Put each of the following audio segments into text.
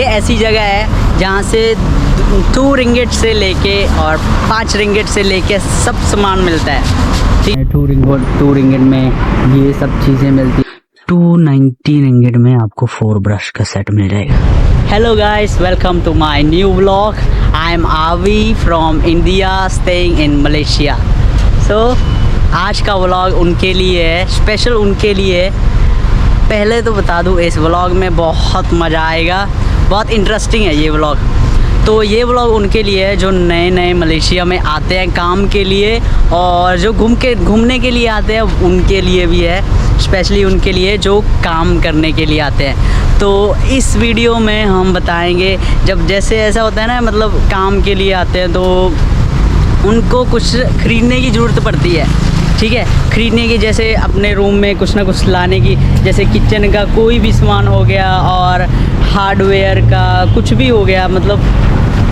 ये ऐसी जगह है जहाँ से 2 रिंगिट से लेके और 5 रिंगिट से लेके सब सामान मिलता है। ठीक है, 2 रिंगिट में ये सब चीज़ें मिलती है। 290 रिंगिट में आपको 4 ब्रश का सेट मिल जाएगा। Hello guys, welcome to my new vlog. I am Avi from India staying in Malaysia. So आज का व्लॉग उनके लिए है, स्पेशल उनके लिए। पहले तो बता दूँ, इस व्लॉग में बहुत मज़ा आएगा, बहुत इंटरेस्टिंग है ये व्लॉग। तो ये व्लॉग उनके लिए है जो नए मलेशिया में आते हैं काम के लिए, और जो घूमने के लिए आते हैं उनके लिए भी है, स्पेशली उनके लिए जो काम करने के लिए आते हैं। तो इस वीडियो में हम बताएंगे, जब जैसे ऐसा होता है ना, मतलब काम के लिए आते हैं तो उनको कुछ ख़रीदने की ज़रूरत पड़ती है। ठीक है, ख़रीदने की, जैसे अपने रूम में कुछ ना कुछ लाने की, जैसे किचन का कोई भी सामान हो गया और हार्डवेयर का कुछ भी हो गया। मतलब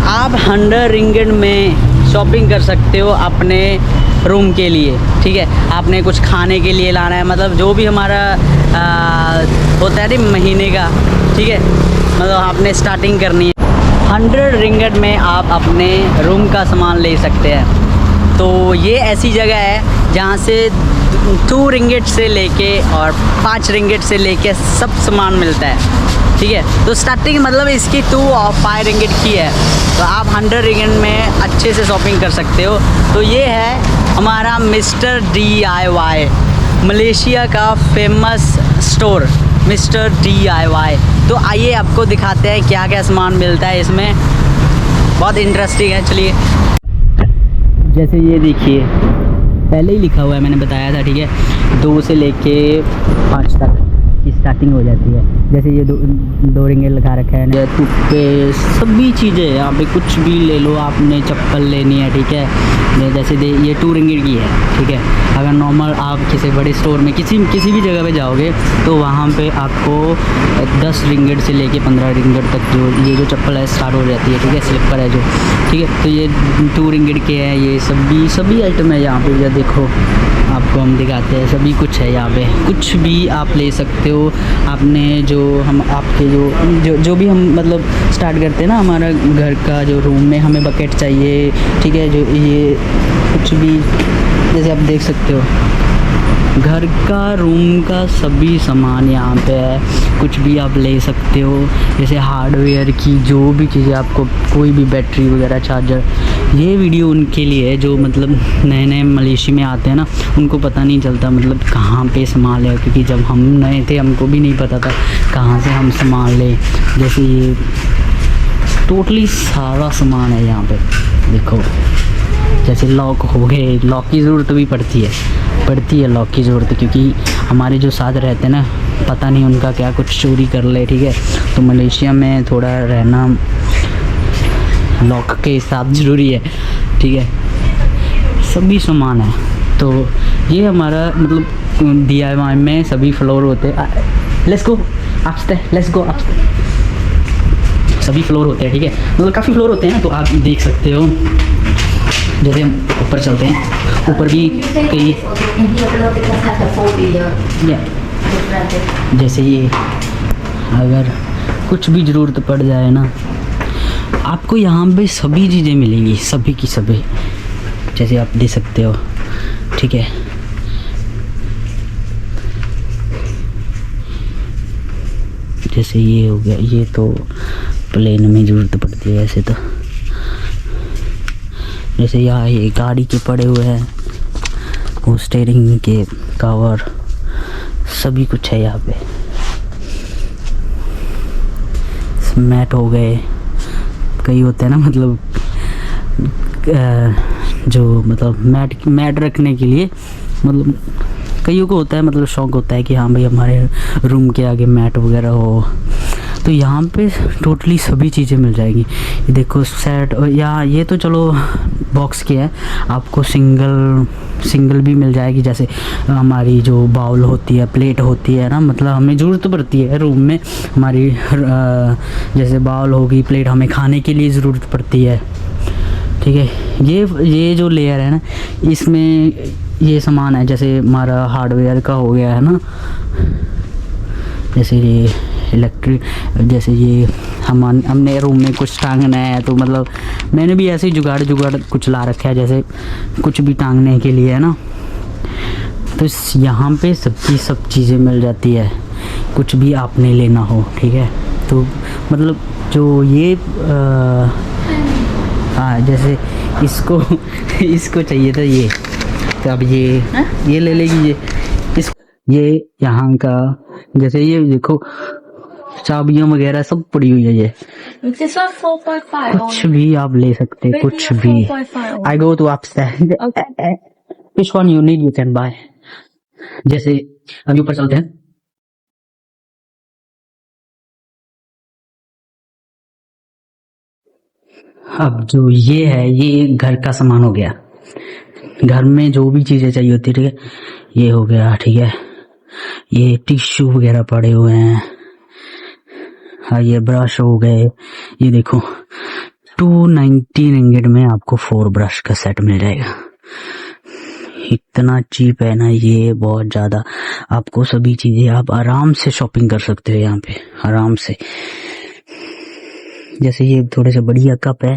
आप 100 रिंगिट में शॉपिंग कर सकते हो अपने रूम के लिए। ठीक है, आपने कुछ खाने के लिए लाना है, मतलब जो भी हमारा होता है ना महीने का। ठीक है, मतलब आपने स्टार्टिंग करनी है, 100 रिंगिट में आप अपने रूम का सामान ले सकते हैं। तो ये ऐसी जगह है जहाँ से 2 रिंगिट से लेके और 5 रिंगिट से लेके सब सामान मिलता है। ठीक है, तो स्टार्टिंग मतलब इसकी 2 और 5 रिंगिट की है, तो आप 100 रिंगिट में अच्छे से शॉपिंग कर सकते हो। तो ये है हमारा मिस्टर DIY, मलेशिया का फेमस स्टोर मिस्टर DIY। तो आइए आपको दिखाते हैं क्या क्या सामान मिलता है इसमें, बहुत इंटरेस्टिंग है। चलिए, जैसे ये देखिए, पहले ही लिखा हुआ है, मैंने बताया था। ठीक है, 2 से लेके 5 तक की स्टार्टिंग हो जाती है। जैसे ये 2 रिंगिट लगा रखा है, टूथपेस्ट, सभी चीज़ें यहाँ पे, कुछ भी ले लो। आपने चप्पल लेनी है, ठीक है, जैसे ये 2 रिंगिट की है। ठीक है, अगर नॉर्मल आप किसी बड़े स्टोर में किसी भी जगह पे जाओगे तो वहाँ पे आपको 10 रिंगिट से लेके 15 रिंगिट तक ये जो चप्पल है स्टार्ट हो जाती है। ठीक है, स्लिपर है जो। ठीक है, तो ये 2 रिंगिट के हैं। ये सभी आइटम है यहाँ पे। ये देखो, आपको हम दिखाते हैं, सभी कुछ है यहाँ पे, कुछ भी आप ले सकते हो। आपने जो हम आपके जो भी हम मतलब स्टार्ट करते हैं ना, हमारा घर का जो रूम में हमें बकेट चाहिए। ठीक है, जो ये कुछ भी, जैसे आप देख सकते हो, घर का रूम का सभी सामान यहाँ पे है। कुछ भी आप ले सकते हो, जैसे हार्डवेयर की जो भी चीज़ें आपको, कोई भी बैटरी वगैरह, चार्जर। ये वीडियो उनके लिए है जो मतलब नए मलेशिया में आते हैं ना, उनको पता नहीं चलता मतलब कहाँ पे सामान है, क्योंकि जब हम नए थे हमको भी नहीं पता था कहाँ से हम सामान लें। जैसे ये टोटली सारा सामान है यहाँ पे, देखो। जैसे लॉक हो गए, लॉक की ज़रूरत भी पड़ती है लॉक की ज़रूरत, क्योंकि हमारे जो साथ रहते हैं ना, पता नहीं उनका क्या कुछ चोरी कर ले। ठीक है, तो मलेशिया में थोड़ा रहना लॉक के साथ ज़रूरी है। ठीक है, सभी सामान है। तो ये हमारा मतलब DIY में सभी फ्लोर होते हैं। Let's go upstairs, let's go upstairs. सभी फ्लोर होते हैं। ठीक है, मतलब काफ़ी फ्लोर होते हैं ना, तो आप देख सकते हो। जैसे हम ऊपर चलते हैं, ऊपर भी कई, जैसे ये अगर कुछ भी ज़रूरत पड़ जाए ना, आपको यहाँ पे सभी चीज़ें मिलेंगी, सभी की सभी, जैसे आप देख सकते हो। ठीक है, जैसे ये हो गया, ये तो प्लेन में ज़रूरत पड़ती है ऐसे तो। जैसे यहाँ ये गाड़ी के पड़े हुए हैं, वो स्टीयरिंग के कवर, सभी कुछ है यहाँ पे। मैट हो गए, कई होते हैं ना, मतलब जो मतलब मैट रखने के लिए, मतलब कईयों को होता है, मतलब शौक़ होता है कि हाँ भाई हमारे रूम के आगे मैट वगैरह हो। तो यहाँ पे टोटली सभी चीज़ें मिल जाएगी। ये देखो सेट, या ये तो चलो बॉक्स की है, आपको सिंगल भी मिल जाएगी। जैसे हमारी जो बाउल होती है, प्लेट होती है ना, मतलब हमें ज़रूरत पड़ती है रूम में हमारी, जैसे बाउल होगी, प्लेट हमें खाने के लिए ज़रूरत पड़ती है। ठीक है, ये जो लेयर है ना, इसमें ये सामान है। जैसे हमारा हार्डवेयर का हो गया है ना, जैसे इलेक्ट्रिक, जैसे ये हमने रूम में कुछ टांगना है तो मतलब मैंने भी ऐसे ही जुगाड़ कुछ ला रखा है, जैसे कुछ भी टांगने के लिए है ना। तो यहाँ पे सब चीज़ें मिल जाती है, कुछ भी आपने लेना हो, ठीक है। तो मतलब जो ये हाँ, जैसे इसको चाहिए था ये, तो अब ये ले लेगी ये यहाँ का, जैसे ये देखो चाबियां वगैरह सब पड़ी हुई है। ये कुछ भी आप ले सकते हैं, कुछ भी। I go to upstand, which one you need you can buy. जैसे अभी ऊपर चलते हैं। अब जो ये है, ये घर का सामान हो गया, घर में जो भी चीजें चाहिए होती है, ठीक है। ये हो गया, ठीक है। ये टिश्यू वगैरह पड़े हुए हैं, हाँ ये ब्रश हो गए। ये देखो 290 रिंगिट में आपको 4 ब्रश का सेट मिल जाएगा। इतना चीप है ना ये, बहुत ज्यादा। आपको सभी चीजें, आप आराम से शॉपिंग कर सकते हो यहाँ पे आराम से। जैसे ये थोड़े से बढ़िया कप है,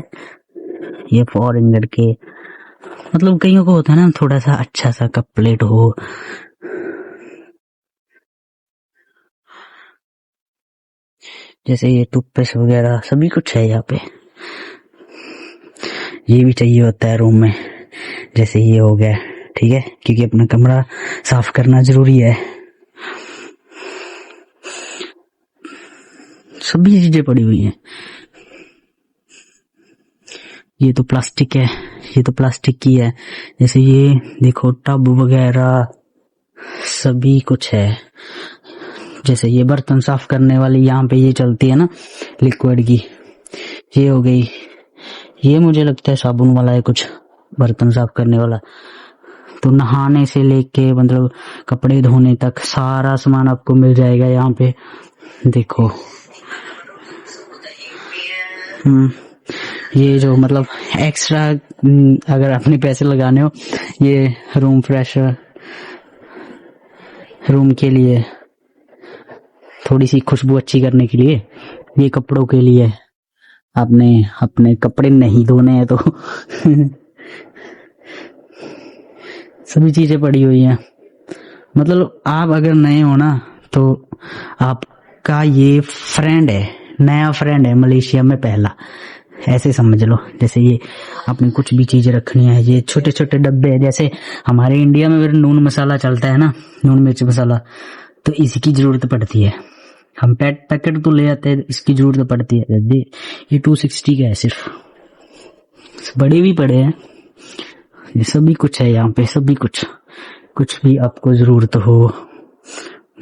ये 4 रिंगिट के, मतलब कईयों को होता है ना थोड़ा सा अच्छा सा कप प्लेट हो। जैसे ये टूथपेस्ट वगैरह सभी कुछ है यहाँ पे। ये भी चाहिए होता है रूम में, जैसे ये हो गया, ठीक है, क्योंकि अपना कमरा साफ करना जरूरी है। सभी चीजें पड़ी हुई हैं। ये तो प्लास्टिक है, ये तो प्लास्टिक की है। जैसे ये देखो टब वगैरह सभी कुछ है। जैसे ये बर्तन साफ करने वाली यहाँ पे ये चलती है ना लिक्विड की, ये हो गई। ये मुझे लगता है साबुन वाला है कुछ, बर्तन साफ करने वाला। तो नहाने से लेके मतलब कपड़े धोने तक सारा सामान आपको मिल जाएगा यहाँ पे। देखो ये जो मतलब एक्स्ट्रा अगर अपने पैसे लगाने हो, ये रूम फ्रेशर, रूम के लिए थोड़ी सी खुशबू अच्छी करने के लिए, ये कपड़ों के लिए, आपने अपने कपड़े नहीं धोने हैं तो सभी चीजें पड़ी हुई हैं। मतलब आप अगर नए हो ना तो आपका ये फ्रेंड है, नया फ्रेंड है मलेशिया में पहला, ऐसे समझ लो। जैसे ये आपने कुछ भी चीजें रखनी है, ये छोटे छोटे डब्बे हैं। जैसे हमारे इंडिया में अगर नून मसाला चलता है ना, नून मिर्च मसाला, तो इसकी जरूरत पड़ती है। हम पैकेट तो ले आते हैं, इसकी जरूरत पड़ती है। ये 260 का है सिर्फ, बड़े भी पड़े हैं। ये सभी कुछ है यहाँ पे, सभी कुछ भी आपको जरूरत हो।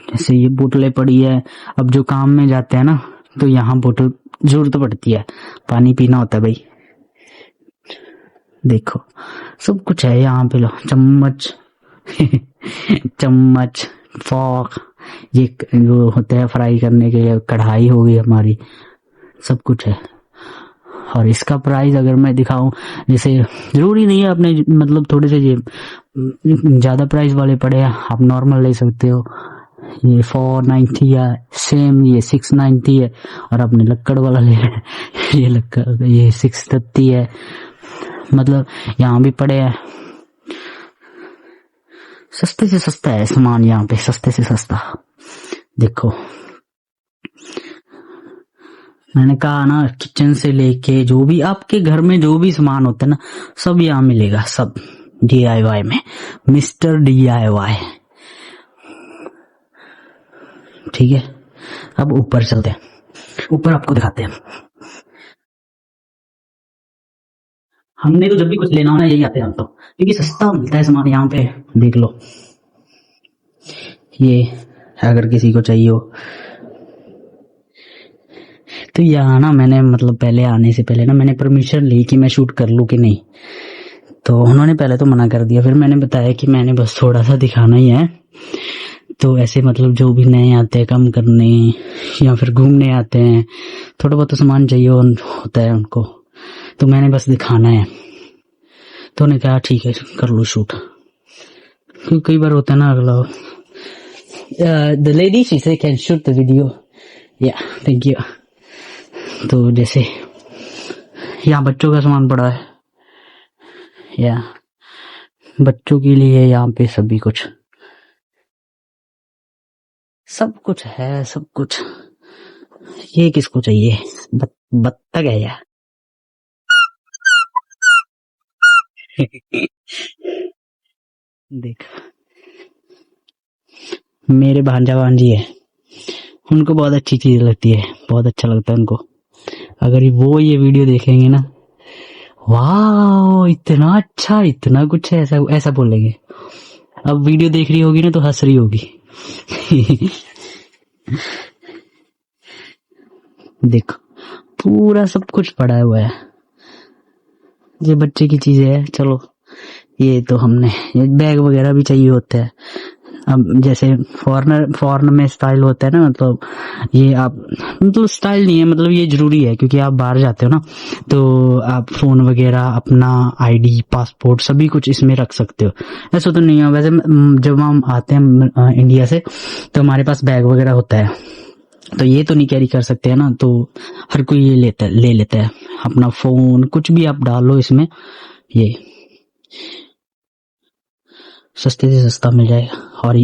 जैसे ये बोतलें पड़ी है, अब जो काम में जाते हैं ना तो यहाँ बोतल जरूरत पड़ती है, पानी पीना होता है भाई। देखो सब कुछ है यहाँ पे। लो चम्मच चम्मच, फॉर्क, ये जो होता है फ्राई करने के लिए, कढ़ाई हो गई हमारी, सब कुछ है। और इसका प्राइस अगर मैं दिखाऊं, जैसे जरूरी नहीं है आपने मतलब थोड़े से ये ज्यादा प्राइस वाले पड़े हैं, आप नॉर्मल ले सकते हो। ये 490 है, सेम ये 690 है। और आपने लक्कड़ वाला ले ये लक्कड़, ये 630 है। मतलब यहाँ भी पड़े हैं, सस्ते से सस्ता है सामान यहाँ पे, सस्ते से सस्ता। देखो मैंने कहा ना, किचन से लेके जो भी आपके घर में जो भी सामान होता है ना, सब यहाँ मिलेगा, सब DIY में, मिस्टर DIY। ठीक है, अब ऊपर चलते हैं, ऊपर आपको दिखाते हैं। हमने तो जब भी कुछ लेना हो ना यही आते हैं हम तो, क्योंकि सस्ता मिलता है सामान यहाँ पे। देख लो, ये अगर किसी को चाहिए हो तो यहाँ ना मैंने मतलब पहले आने से पहले ना मैंने परमिशन ली कि मैं शूट कर लूँ कि नहीं। तो उन्होंने पहले तो मना कर दिया, फिर मैंने बताया कि मैंने बस थोड़ा सा दिखाना ही है। तो ऐसे मतलब जो भी नए आते हैं काम करने या फिर घूमने आते हैं, थोड़ा बहुत तो सामान चाहिए होता है उनको, तो मैंने बस दिखाना है। तो उन्होंने कहा ठीक है कर लो शूट। क्योंकि कई बार होता है ना, अगला द लेडी शी से कैन शूट द वीडियो, या थैंक यू। तो जैसे यहाँ बच्चों का सामान पड़ा है, या बच्चों के लिए यहाँ पे सभी कुछ, सब कुछ है, सब कुछ। ये किसको चाहिए? बत्तख है यार। देख, मेरे भांजा भांजी है, उनको बहुत अच्छी चीज लगती है, बहुत अच्छा लगता है उनको। अगर वो ये वीडियो देखेंगे ना, वाह इतना अच्छा, इतना कुछ है, ऐसा ऐसा बोलेंगे। अब वीडियो देख रही होगी ना तो हंस रही होगी। देखो पूरा सब कुछ पड़ा हुआ है, ये बच्चे की चीजें है। चलो ये तो हमने, ये बैग वगैरह भी चाहिए होता है। अब जैसे फॉरेनर में स्टाइल होता है ना, मतलब ये आप, मतलब स्टाइल नहीं है, मतलब ये जरूरी है क्योंकि आप बाहर जाते हो ना, तो आप फोन वगैरह, अपना आईडी, पासपोर्ट, सभी कुछ इसमें रख सकते हो। ऐसा तो नहीं है वैसे। जब हम आते हैं इंडिया से तो हमारे पास बैग वगैरह होता है, तो ये तो नहीं कैरी कर सकते है ना, तो हर कोई ये ले लेता है अपना फोन, कुछ भी आप डाल लो इसमें, ये सस्ते से सस्ता मिल जाएगा। और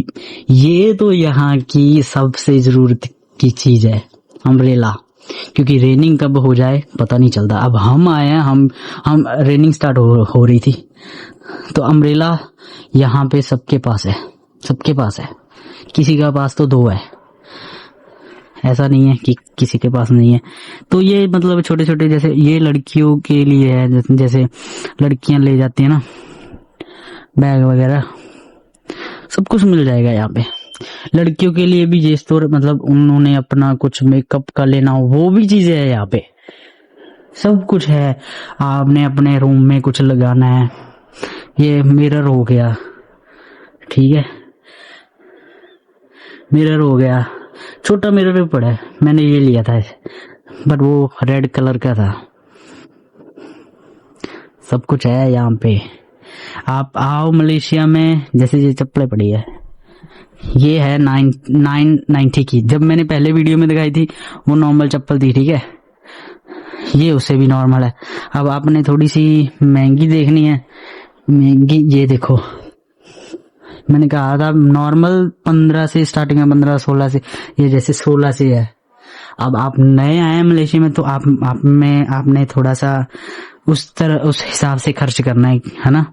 ये तो यहाँ की सबसे जरूरत की चीज है, अम्ब्रेला, क्योंकि रेनिंग कब हो जाए पता नहीं चलता। अब हम आए हैं, हम रेनिंग स्टार्ट हो रही थी, तो अम्ब्रेला यहाँ पे सबके पास है, सबके पास है। किसी का पास तो 2 है, ऐसा नहीं है कि किसी के पास नहीं है। तो ये मतलब छोटे छोटे, जैसे ये लड़कियों के लिए है, जैसे लड़कियां ले जाती है ना बैग वगैरह, सब कुछ मिल जाएगा यहाँ पे। लड़कियों के लिए भी ये स्टोर, मतलब उन्होंने अपना कुछ मेकअप का लेना हो, वो भी चीजें है यहाँ पे, सब कुछ है। आपने अपने रूम में कुछ लगाना है, ये मिरर हो गया, ठीक है, मिरर हो गया, छोटा मिरर भी पड़ा है, मैंने ये लिया था बट वो रेड कलर का था। सब कुछ है यहाँ पे। आप आओ मलेशिया में, जैसे ये चप्पलें पड़ी है, ये है 990 की। जब मैंने पहले वीडियो में दिखाई थी वो नॉर्मल चप्पल थी, ठीक है, ये उससे भी नॉर्मल है। अब आपने थोड़ी सी महंगी देखनी है, महंगी ये देखो, मैंने कहा था नॉर्मल 15 से स्टार्टिंग है, 15-16 से, ये जैसे 16 से है। अब आप नए आए हैं मलेशिया में, तो आपने थोड़ा सा उस हिसाब से खर्च करना है ना,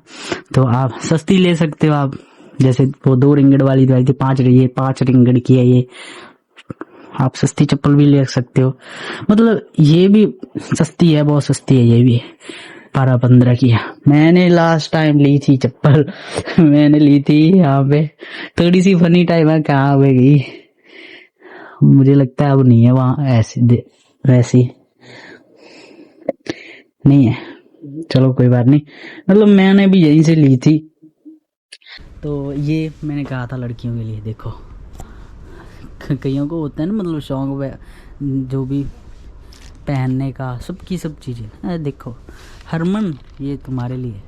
तो आप सस्ती ले सकते हो। आप जैसे वो 2 रिंगट वाली दवाई थी, 5 रिंगट की है ये, आप सस्ती चप्पल भी ले सकते हो। मतलब ये भी सस्ती है, बहुत सस्ती है, ये भी 12-15 की है। मैंने लास्ट टाइम ली थी चप्पल, मैंने ली थी यहाँ पे, थोड़ी सी फनी टाइम है, कहाँ पे गई मुझे लगता है, अब नहीं है वहां, वैसी नहीं है। चलो कोई बात नहीं, मतलब मैंने भी यहीं से ली थी। तो ये मैंने कहा था लड़कियों के लिए, देखो कईयों को होता है ना, मतलब शौक जो भी पहनने का, सबकी सब चीज़ें। देखो हरमन, ये तुम्हारे लिए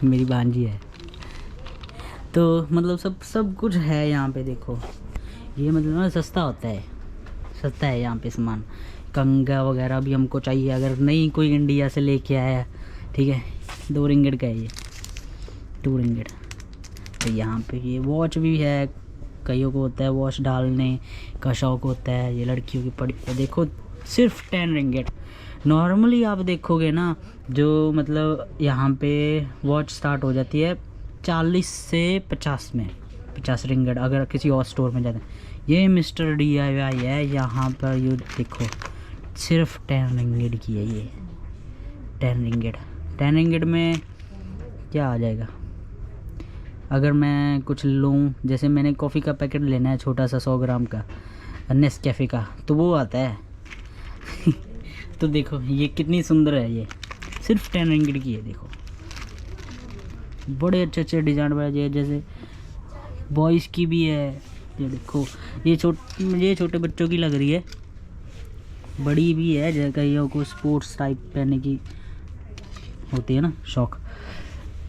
मेरी भांजी है। तो मतलब सब कुछ है यहाँ पे। देखो ये मतलब ना सस्ता होता है, सस्ता है यहाँ पे सामान। कंगा वगैरह भी हमको चाहिए, अगर नहीं कोई इंडिया से लेके आया, ठीक है, 2 रिंगट का है ये, 2 रिंगट। तो यहाँ पे ये वॉच भी है, कईयों को होता है वॉच डालने का शौक होता है, ये लड़कियों की पड़ी है। देखो सिर्फ 10 रिंगट। नॉर्मली आप देखोगे ना, जो मतलब यहाँ पे वॉच स्टार्ट हो जाती है 40 से 50 में, 50 रिंगट अगर किसी और स्टोर में जाते हैं। ये मिस्टर DIY है यहाँ पर, ये देखो सिर्फ 10 रिंगट की है ये, 10 रिंगट। 10 रिंगट में क्या आ जाएगा? अगर मैं कुछ लूँ, जैसे मैंने कॉफ़ी का पैकेट लेना है छोटा सा 100 ग्राम का नेस्कैफ़े का, तो वो आता है तो देखो ये कितनी सुंदर है, ये सिर्फ 10 रिंगट की है। देखो बड़े अच्छे अच्छे डिज़ाइन वाले, जैसे बॉयज़ की भी है। ये देखो ये छोटे बच्चों की लग रही है, बड़ी भी है, जैसे कईयों को स्पोर्ट्स टाइप पहनने की होती है ना शौक,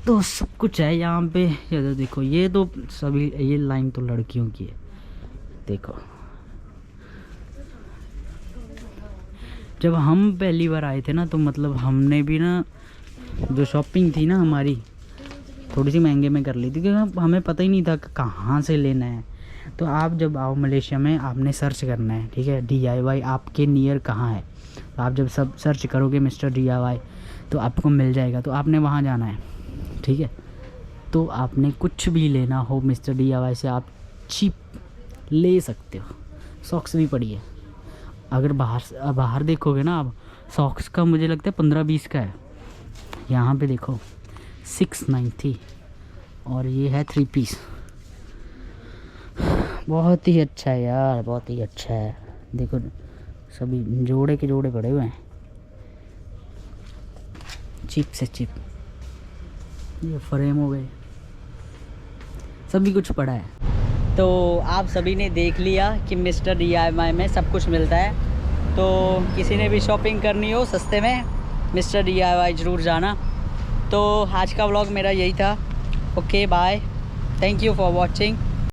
तो सब कुछ है यहाँ पे। ये तो देखो, ये तो सभी, ये लाइन तो लड़कियों की है, देखो, जब हम पहली बार आए थे ना तो मतलब हमने भी ना जो शॉपिंग थी ना हमारी थोड़ी सी महंगे में कर ली थी, क्योंकि हमें पता ही नहीं था कि कहाँ से लेना है। तो आप जब आओ मलेशिया में आपने सर्च करना है, ठीक है, DIY आपके नियर कहाँ है। तो आप जब सब सर्च करोगे मिस्टर DIY तो आपको मिल जाएगा, तो आपने वहाँ जाना है, ठीक है। तो आपने कुछ भी लेना हो मिस्टर DIY से आप चीप ले सकते हो। सॉक्स भी पड़ी है, अगर बाहर देखोगे ना आप, सॉक्स का मुझे लगता है 15-20 का है। यहाँ पे देखो 690 और ये है 3 पीस। बहुत ही अच्छा है यार, बहुत ही अच्छा है। देखो सभी जोड़े के जोड़े पड़े हुए हैं, चिप से चिप। ये फ्रेम हो गए, सभी कुछ पड़ा है। तो आप सभी ने देख लिया कि मिस्टर DIY में सब कुछ मिलता है। तो किसी ने भी शॉपिंग करनी हो सस्ते में, मिस्टर DIY ज़रूर जाना। तो आज का व्लॉग मेरा यही था। Okay bye, thank you for watching.